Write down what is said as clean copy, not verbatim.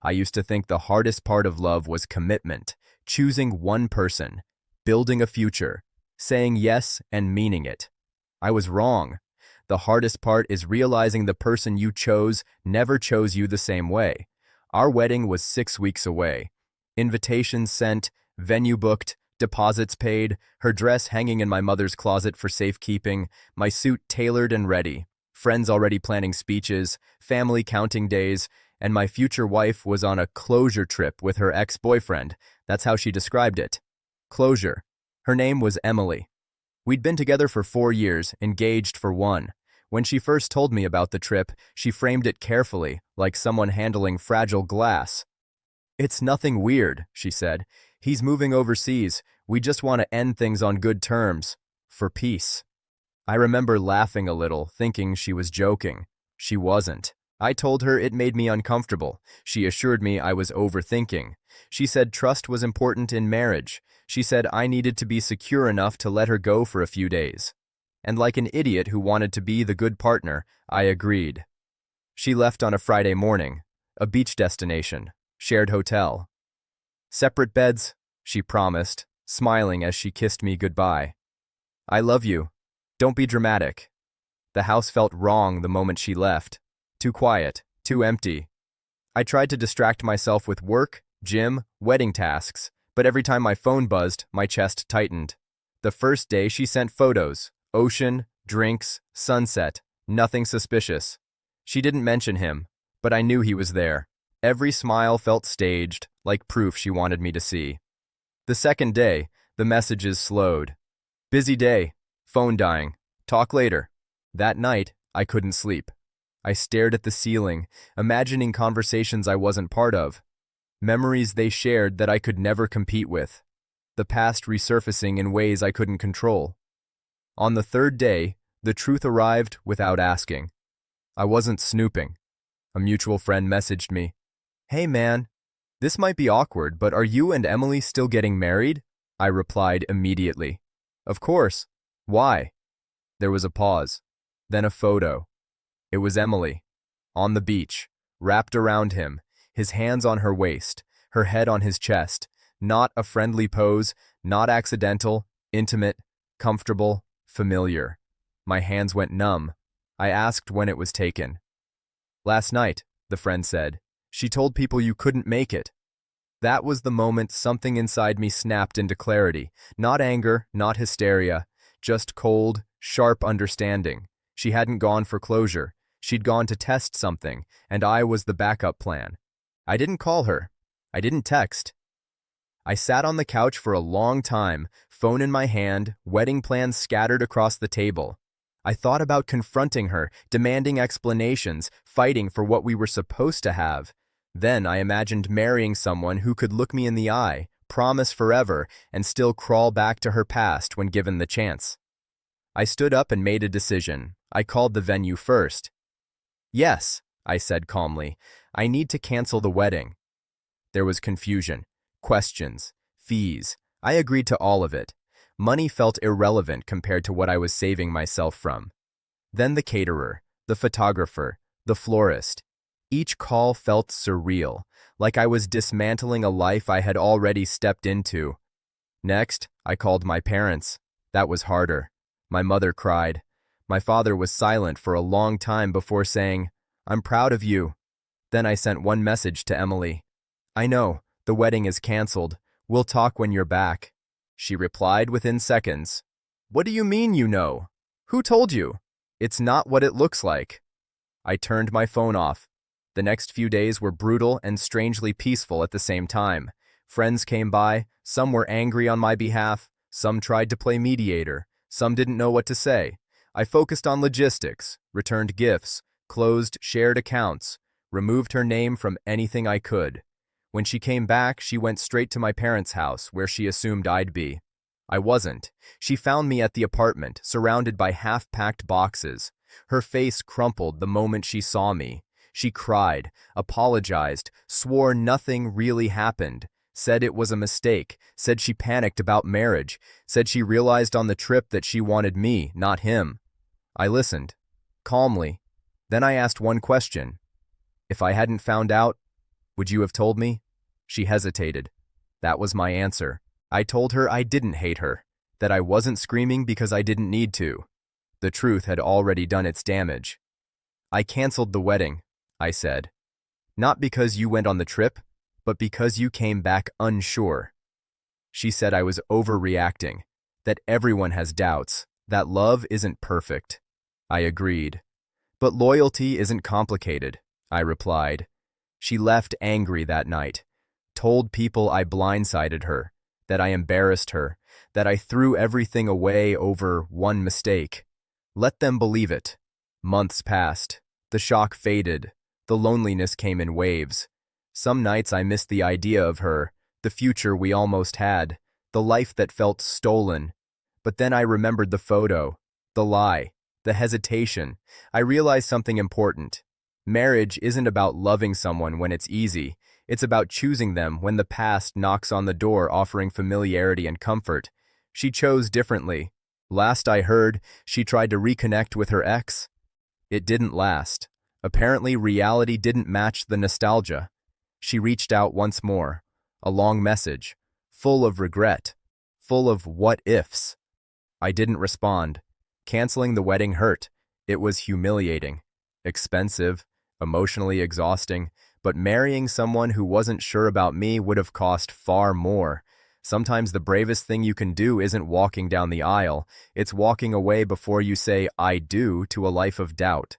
I used to think the hardest part of love was commitment, choosing one person, building a future, saying yes and meaning it. I was wrong. The hardest part is realizing the person you chose never chose you the same way. Our wedding was 6 weeks away. Invitations sent, venue booked, deposits paid, her dress hanging in my mother's closet for safekeeping, my suit tailored and ready, friends already planning speeches, family counting days, and my future wife was on a closure trip with her ex-boyfriend. That's how she described it. Closure. Her name was Emily. We'd been together for 4 years, engaged for 1. When she first told me about the trip, she framed it carefully, like someone handling fragile glass. "It's nothing weird," she said. "He's moving overseas. We just want to end things on good terms. For peace." I remember laughing a little, thinking she was joking. She wasn't. I told her it made me uncomfortable. She assured me I was overthinking. She said trust was important in marriage. She said I needed to be secure enough to let her go for a few days. And like an idiot who wanted to be the good partner, I agreed. She left on a Friday morning. A beach destination. Shared hotel. "Separate beds," she promised, smiling as she kissed me goodbye. "I love you. Don't be dramatic." The house felt wrong the moment she left. Too quiet, too empty. I tried to distract myself with work, gym, wedding tasks, but every time my phone buzzed, my chest tightened. The first day she sent photos, ocean, drinks, sunset, nothing suspicious. She didn't mention him, but I knew he was there. Every smile felt staged, like proof she wanted me to see. The second day, the messages slowed. "Busy day. Phone dying. Talk later." That night, I couldn't sleep. I stared at the ceiling, imagining conversations I wasn't part of. Memories they shared that I could never compete with. The past resurfacing in ways I couldn't control. On the third day, the truth arrived without asking. I wasn't snooping. A mutual friend messaged me. "Hey man, this might be awkward, but are you and Emily still getting married?" I replied immediately. "Of course. Why?" There was a pause. Then a photo. It was Emily, on the beach, wrapped around him, his hands on her waist, her head on his chest. Not a friendly pose, not accidental, intimate, comfortable, familiar. My hands went numb. I asked when it was taken. "Last night," the friend said. "She told people you couldn't make it." That was the moment something inside me snapped into clarity. Not anger, not hysteria, just cold, sharp understanding. She hadn't gone for closure. She'd gone to test something, and I was the backup plan. I didn't call her. I didn't text. I sat on the couch for a long time, phone in my hand, wedding plans scattered across the table. I thought about confronting her, demanding explanations, fighting for what we were supposed to have. Then I imagined marrying someone who could look me in the eye, promise forever, and still crawl back to her past when given the chance. I stood up and made a decision. I called the venue first. "Yes," I said calmly, "I need to cancel the wedding." There was confusion, questions, fees. I agreed to all of it. Money felt irrelevant compared to what I was saving myself from. Then the caterer, the photographer, the florist. Each call felt surreal, like I was dismantling a life I had already stepped into. Next, I called my parents. That was harder. My mother cried. My father was silent for a long time before saying, "I'm proud of you." Then I sent one message to Emily. "I know, the wedding is canceled. We'll talk when you're back." She replied within seconds. "What do you mean you know? Who told you? It's not what it looks like." I turned my phone off. The next few days were brutal and strangely peaceful at the same time. Friends came by, some were angry on my behalf, some tried to play mediator, some didn't know what to say. I focused on logistics, returned gifts, closed shared accounts, removed her name from anything I could. When she came back, she went straight to my parents' house, where she assumed I'd be. I wasn't. She found me at the apartment, surrounded by half-packed boxes. Her face crumpled the moment she saw me. She cried, apologized, swore nothing really happened, said it was a mistake, said she panicked about marriage, said she realized on the trip that she wanted me, not him. I listened, calmly. Then I asked one question. If I hadn't found out, Would you have told me? She hesitated. That was my answer. I told her I didn't hate her, that I wasn't screaming because I didn't need to. The truth had already done its damage. I canceled the wedding, I said. Not because you went on the trip, but because you came back unsure. She said I was overreacting, that everyone has doubts, that love isn't perfect. I agreed. But loyalty isn't complicated, I replied. She left angry that night, told people I blindsided her, that I embarrassed her, that I threw everything away over one mistake. Let them believe it. Months passed. The shock faded. The loneliness came in waves. Some nights I missed the idea of her, the future we almost had, the life that felt stolen. But then I remembered the photo, the lie, the hesitation. I realized something important. Marriage isn't about loving someone when it's easy. It's about choosing them when the past knocks on the door offering familiarity and comfort. She chose differently. Last I heard, she tried to reconnect with her ex. It didn't last. Apparently, reality didn't match the nostalgia. She reached out once more, a long message, full of regret, full of what-ifs. I didn't respond. Canceling the wedding hurt. It was humiliating, expensive, emotionally exhausting, but marrying someone who wasn't sure about me would have cost far more. Sometimes the bravest thing you can do isn't walking down the aisle, it's walking away before you say, I do, to a life of doubt.